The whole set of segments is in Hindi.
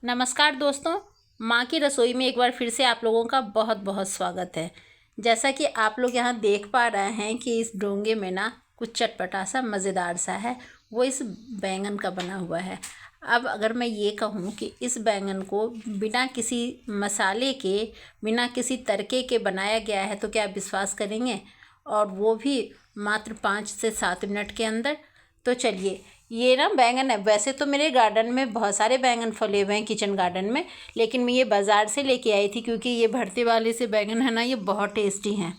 नमस्कार दोस्तों, माँ की रसोई में एक बार फिर से आप लोगों का बहुत बहुत स्वागत है। जैसा कि आप लोग यहाँ देख पा रहे हैं कि इस डोंगे में ना कुछ चटपटा सा मज़ेदार सा है, वो इस बैंगन का बना हुआ है। अब अगर मैं ये कहूँ कि इस बैंगन को बिना किसी मसाले के, बिना किसी तड़के के बनाया गया है तो क्या आप विश्वास करेंगे? और वो भी मात्र 5 से 7 मिनट के अंदर। तो चलिए, ये ना बैंगन है। वैसे तो मेरे गार्डन में बहुत सारे बैंगन फले हुए हैं, किचन गार्डन में, लेकिन मैं ये बाज़ार से लेके आई थी क्योंकि ये भरते वाले से बैंगन है ना, ये बहुत टेस्टी हैं।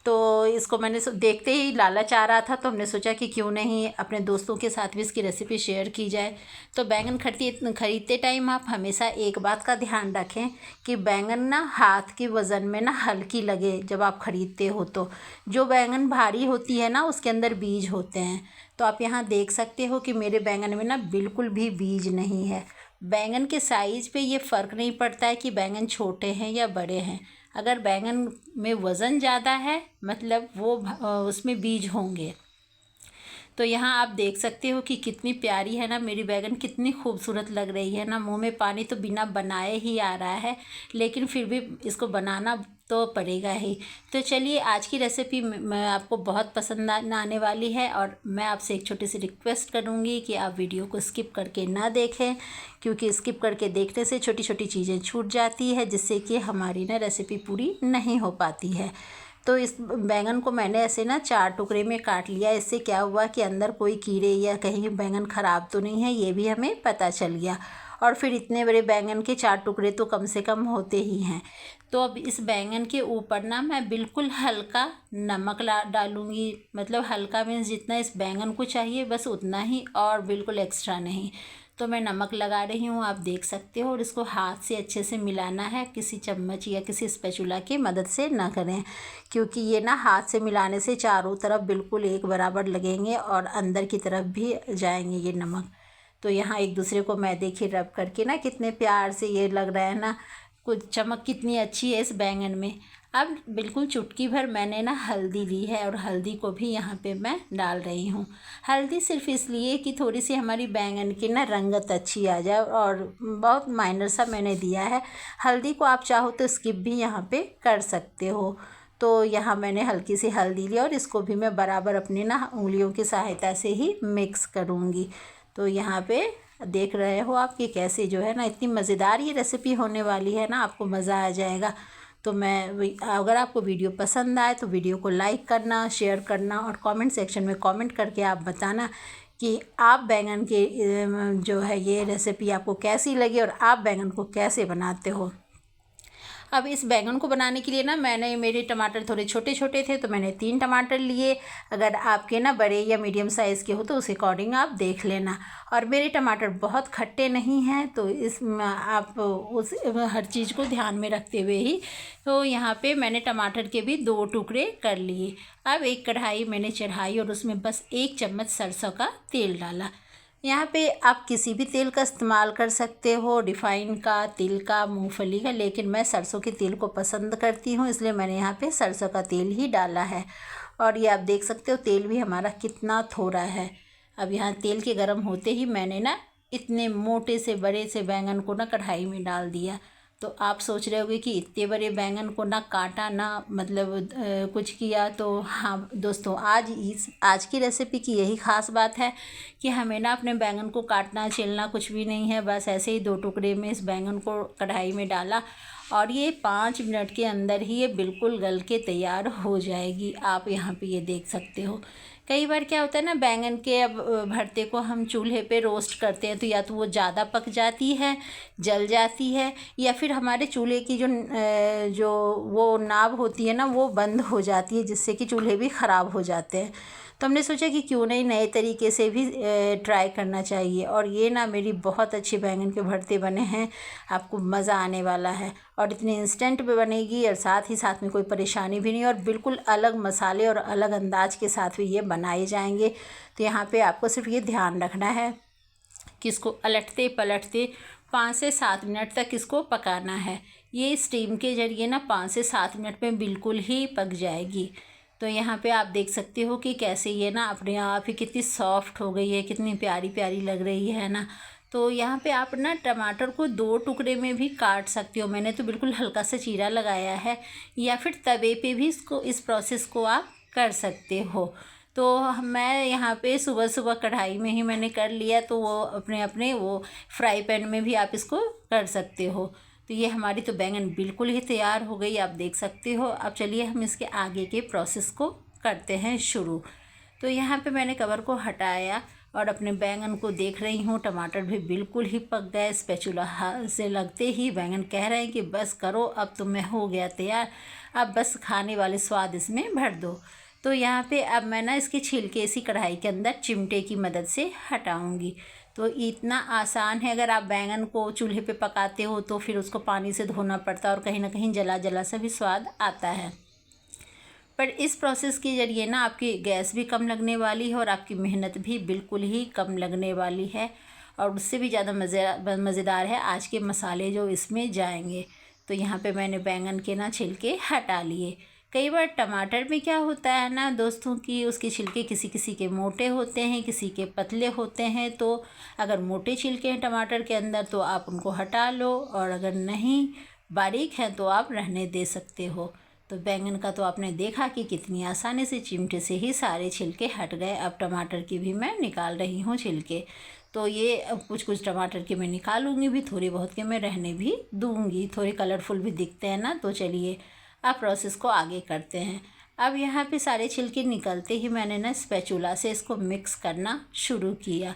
तो इसको मैंने देखते ही लालच आ रहा था, तो हमने सोचा कि क्यों नहीं अपने दोस्तों के साथ भी इसकी रेसिपी शेयर की जाए। तो बैंगन खरीदते टाइम आप हमेशा एक बात का ध्यान रखें कि बैंगन ना हाथ के वज़न में ना हल्की लगे जब आप ख़रीदते हो। तो जो बैंगन भारी होती है ना, उसके अंदर बीज होते हैं। तो आप यहाँ देख सकते हो कि मेरे बैंगन में ना बिल्कुल भी बीज नहीं है। बैंगन के साइज़ पे ये फ़र्क नहीं पड़ता है कि बैंगन छोटे हैं या बड़े हैं। अगर बैंगन में वज़न ज़्यादा है मतलब वो उसमें बीज होंगे। तो यहाँ आप देख सकते हो कि कितनी प्यारी है ना मेरी बैंगन, कितनी खूबसूरत लग रही है ना। मुंह में पानी तो बिना बनाए ही आ रहा है, लेकिन फिर भी इसको बनाना तो पड़ेगा ही। तो चलिए, आज की रेसिपी मैं आपको बहुत पसंद आने वाली है, और मैं आपसे एक छोटी सी रिक्वेस्ट करूँगी कि आप वीडियो को स्किप करके ना देखें, क्योंकि स्किप करके देखने से छोटी छोटी चीज़ें छूट जाती है, जिससे कि हमारी ना रेसिपी पूरी नहीं हो पाती है। तो इस बैंगन को मैंने ऐसे ना 4 टुकड़े में काट लिया। इससे क्या हुआ कि अंदर कोई कीड़े या कहीं बैंगन ख़राब तो नहीं है, ये भी हमें पता चल गया। और फिर इतने बड़े बैंगन के 4 टुकड़े तो कम से कम होते ही हैं। तो अब इस बैंगन के ऊपर ना मैं बिल्कुल हल्का नमक डालूँगी। मतलब हल्का मीन्स जितना इस बैंगन को चाहिए बस उतना ही, और बिल्कुल एक्स्ट्रा नहीं। तो मैं नमक लगा रही हूँ, आप देख सकते हो। और इसको हाथ से अच्छे से मिलाना है, किसी चम्मच या किसी स्पैचुला की मदद से ना करें, क्योंकि ये ना हाथ से मिलाने से चारों तरफ बिल्कुल एक बराबर लगेंगे और अंदर की तरफ भी जाएंगे ये नमक। तो यहाँ एक दूसरे को मैं देखिए रब करके ना कितने प्यार से ये लग रहा है ना, कुछ चमक कितनी अच्छी है इस बैंगन में। अब बिल्कुल चुटकी भर मैंने ना हल्दी ली है, और हल्दी को भी यहाँ पे मैं डाल रही हूँ। हल्दी सिर्फ इसलिए कि थोड़ी सी हमारी बैंगन की ना रंगत अच्छी आ जाए, और बहुत माइनर सा मैंने दिया है। हल्दी को आप चाहो तो स्किप भी यहाँ पे कर सकते हो। तो यहाँ मैंने हल्की सी हल्दी ली, और इसको भी मैं बराबर अपनी ना उंगलियों की सहायता से ही मिक्स करूँगी। तो यहाँ पे देख रहे हो आप कि कैसे जो है ना, इतनी मज़ेदार ये रेसिपी होने वाली है ना, आपको मज़ा आ जाएगा। तो अगर आपको वीडियो पसंद आए तो वीडियो को लाइक करना, शेयर करना, और कमेंट सेक्शन में कमेंट करके आप बताना कि आप बैंगन के जो है ये रेसिपी आपको कैसी लगी, और आप बैंगन को कैसे बनाते हो। अब इस बैंगन को बनाने के लिए ना मेरे टमाटर थोड़े छोटे छोटे थे, तो मैंने 3 टमाटर लिए। अगर आपके ना बड़े या मीडियम साइज़ के हो तो उस अकॉर्डिंग आप देख लेना। और मेरे टमाटर बहुत खट्टे नहीं हैं, तो आप उस हर चीज़ को ध्यान में रखते हुए ही, तो यहाँ पे मैंने टमाटर के भी 2 टुकड़े कर लिए। अब एक कढ़ाई मैंने चढ़ाई, और उसमें बस 1 चम्मच सरसों का तेल डाला। यहाँ पे आप किसी भी तेल का इस्तेमाल कर सकते हो, रिफ़ाइन का, तिल का, मूंगफली का, लेकिन मैं सरसों के तेल को पसंद करती हूँ, इसलिए मैंने यहाँ पे सरसों का तेल ही डाला है। और ये आप देख सकते हो तेल भी हमारा कितना थोड़ा है। अब यहाँ तेल के गर्म होते ही मैंने ना इतने मोटे से बड़े से बैंगन को ना कढ़ाई में डाल दिया। तो आप सोच रहे होगे कि इतने बड़े बैंगन को ना काटा ना मतलब कुछ किया। तो हाँ दोस्तों, आज की रेसिपी की यही ख़ास बात है कि हमें ना अपने बैंगन को काटना छीलना कुछ भी नहीं है। बस ऐसे ही 2 टुकड़े में इस बैंगन को कढ़ाई में डाला, और ये 5 मिनट के अंदर ही ये बिल्कुल गल के तैयार हो जाएगी। आप यहाँ पे ये देख सकते हो। कई बार क्या होता है ना, बैंगन के अब भरते को हम चूल्हे पे रोस्ट करते हैं, तो या तो वो ज़्यादा पक जाती है, जल जाती है, या फिर हमारे चूल्हे की जो वो नाब होती है ना, वो बंद हो जाती है, जिससे कि चूल्हे भी ख़राब हो जाते हैं। तो हमने सोचा कि क्यों नहीं नए तरीके से भी ट्राई करना चाहिए। और ये ना मेरी बहुत अच्छी बैंगन के भरते बने हैं, आपको मज़ा आने वाला है। और इतने इंस्टेंट में बनेगी, और साथ ही साथ में कोई परेशानी भी नहीं, और बिल्कुल अलग मसाले और अलग अंदाज के साथ भी ये बनाए जाएंगे। तो यहाँ पे आपको सिर्फ ये ध्यान रखना है कि इसको अलटते पलटते 5 से 7 मिनट तक इसको पकाना है। ये स्टीम के ज़रिए ना 5 से 7 मिनट में बिल्कुल ही पक जाएगी। तो यहाँ पे आप देख सकते हो कि कैसे ये ना अपने आप ही कितनी सॉफ्ट हो गई है, कितनी प्यारी प्यारी लग रही है ना। तो यहाँ पे आप ना टमाटर को 2 टुकड़े में भी काट सकते हो। मैंने तो बिल्कुल हल्का सा चीरा लगाया है, या फिर तवे पे भी इस प्रोसेस को आप कर सकते हो। तो मैं यहाँ पे सुबह सुबह कढ़ाई में ही मैंने कर लिया, तो वो अपने अपने वो फ्राई पैन में भी आप इसको कर सकते हो। तो ये हमारी तो बैंगन बिल्कुल ही तैयार हो गई, आप देख सकते हो। अब चलिए हम इसके आगे के प्रोसेस को करते हैं शुरू। तो यहाँ पे मैंने कवर को हटाया और अपने बैंगन को देख रही हूँ, टमाटर भी बिल्कुल ही पक गए। स्पैचुला से लगते ही बैंगन कह रहे हैं कि बस करो, अब तो मैं हो गया तैयार, अब बस खाने वाले स्वाद इसमें भर दो। तो यहाँ पे अब मैं ना इसके छिलके इसी कढ़ाई के अंदर चिमटे की मदद से हटाऊँगी। तो इतना आसान है। अगर आप बैंगन को चूल्हे पे पकाते हो तो फिर उसको पानी से धोना पड़ता है और कहीं ना कहीं जला जला सा भी स्वाद आता है। पर इस प्रोसेस के ज़रिए ना आपकी गैस भी कम लगने वाली है और आपकी मेहनत भी बिल्कुल ही कम लगने वाली है। और उससे भी ज़्यादा मज़ेदार है आज के मसाले जो इसमें जाएंगे। तो यहाँ पे मैंने बैंगन के ना छिलके हटा लिए। कई बार टमाटर में क्या होता है ना दोस्तों कि उसके छिलके किसी किसी के मोटे होते हैं, किसी के पतले होते हैं। तो अगर मोटे छिलके हैं टमाटर के अंदर तो आप उनको हटा लो, और अगर नहीं बारीक हैं तो आप रहने दे सकते हो। तो बैंगन का तो आपने देखा कि कितनी आसानी से चिमटे से ही सारे छिलके हट गए। अब टमाटर की भी मैं निकाल रही हूँ छिलके। तो ये कुछ कुछ टमाटर के मैं निकालूंगी भी, थोड़ी बहुत के मैं रहने भी दूंगी। थोड़े कलरफुल भी दिखते हैं ना। तो चलिए अब प्रोसेस को आगे करते हैं। अब यहाँ पे सारे छिलके निकलते ही मैंने ना स्पैचुला से इसको मिक्स करना शुरू किया।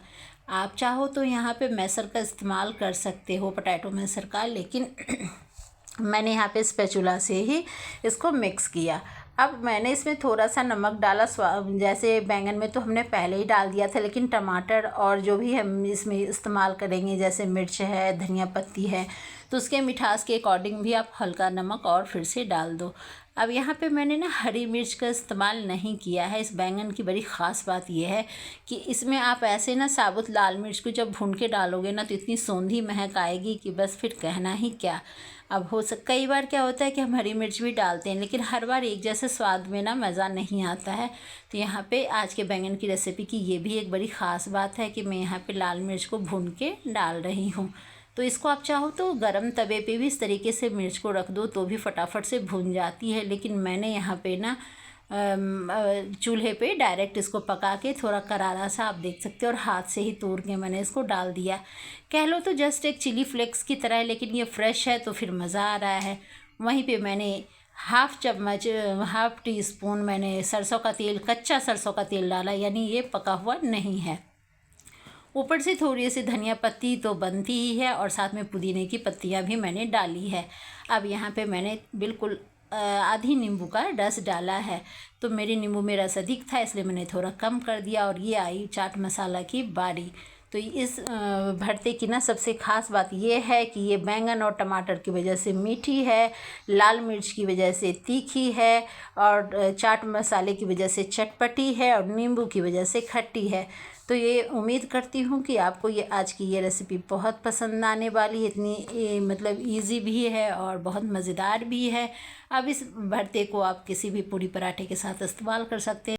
आप चाहो तो यहाँ पे मैसर का इस्तेमाल कर सकते हो, पोटैटो मैसर का, लेकिन मैंने यहाँ पे स्पैचुला से ही इसको मिक्स किया। अब मैंने इसमें थोड़ा सा नमक डाला। जैसे बैंगन में तो हमने पहले ही डाल दिया था, लेकिन टमाटर और जो भी हम इसमें इस्तेमाल करेंगे जैसे मिर्च है, धनिया पत्ती है, तो उसके मिठास के अकॉर्डिंग भी आप हल्का नमक और फिर से डाल दो। अब यहाँ पे मैंने ना हरी मिर्च का इस्तेमाल नहीं किया है। इस बैंगन की बड़ी ख़ास बात यह है कि इसमें आप ऐसे ना साबुत लाल मिर्च को जब भून के डालोगे ना तो इतनी सौंधी महक आएगी कि बस फिर कहना ही क्या। अब कई बार क्या होता है कि हम हरी मिर्च भी डालते हैं, लेकिन हर बार एक जैसे स्वाद में ना मज़ा नहीं आता है। तो यहाँ पे आज के बैंगन की रेसिपी की ये भी एक बड़ी ख़ास बात है कि मैं यहाँ पे लाल मिर्च को भून के डाल रही हूँ। तो इसको आप चाहो तो गरम तवे पे भी इस तरीके से मिर्च को रख दो तो भी फटाफट से भून जाती है, लेकिन मैंने यहाँ पे ना चूल्हे पे डायरेक्ट इसको पका के थोड़ा करारा सा आप देख सकते हो, और हाथ से ही तोड़ के मैंने इसको डाल दिया। कह लो तो जस्ट एक चिली फ्लेक्स की तरह है, लेकिन ये फ्रेश है तो फिर मज़ा आ रहा है। वहीं पे मैंने हाफ़ टी स्पून मैंने सरसों का तेल, कच्चा सरसों का तेल डाला, यानी ये पका हुआ नहीं है। ऊपर से थोड़ी सी धनिया पत्ती तो बनती ही है, और साथ में पुदीने की पत्तियाँ भी मैंने डाली है। अब यहाँ पे मैंने बिल्कुल आधी नींबू का रस डाला है। तो मेरे नींबू में रस अधिक था इसलिए मैंने थोड़ा कम कर दिया। और ये आई चाट मसाला की बारी। तो इस भरते की ना सबसे ख़ास बात ये है कि ये बैंगन और टमाटर की वजह से मीठी है, लाल मिर्च की वजह से तीखी है, और चाट मसाले की वजह से चटपटी है, और नींबू की वजह से खट्टी है। तो ये उम्मीद करती हूँ कि आपको ये आज की ये रेसिपी बहुत पसंद आने वाली है। इतनी मतलब इजी भी है और बहुत मज़ेदार भी है। अब इस भरते को आप किसी भी पूरी पराठे के साथ इस्तेमाल कर सकते हैं।